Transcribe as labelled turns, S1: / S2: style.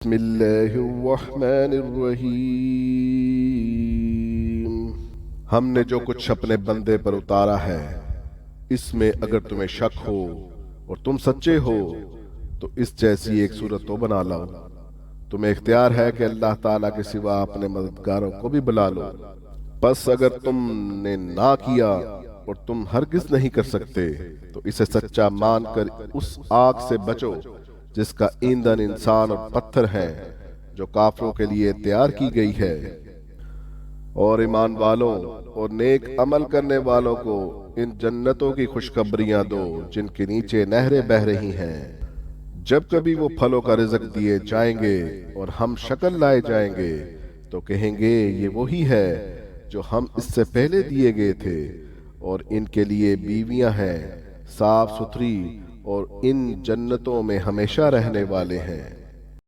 S1: बिस्मिल्लाहिर्रहमानिर्रहीम। हमने जो कुछ अपने बंदे पर उतारा है, इसमें अगर तुम्हें शक हो और तुम सच्चे हो तो इस जैसी एक सूरत तो बना लो। तुम्हें इख्तियार है कि अल्लाह ताला के सिवा अपने मददगारों को भी बुला लो। बस अगर तुमने ना किया और तुम हरगिज नहीं कर सकते तो इसे सच्चा मानकर उस आग से बचो जिसका ईंधन इंसान और पत्थर हैं, जो काफिरों के लिए तैयार की गई है। और ईमान वालों और नेक अमल करने वालों को इन जन्नतों की खुशखबरियां दो जिनके नीचे नहरें बह रही हैं। जब कभी वो फलों का रिज़्क दिए जाएंगे और हम शक्ल लाए जाएंगे तो कहेंगे ये वही है जो हम इससे पहले दिए गए थे। और इनके लिए बीवियां हैं साफ सुथरी और इन जन्नतों में हमेशा रहने वाले हैं।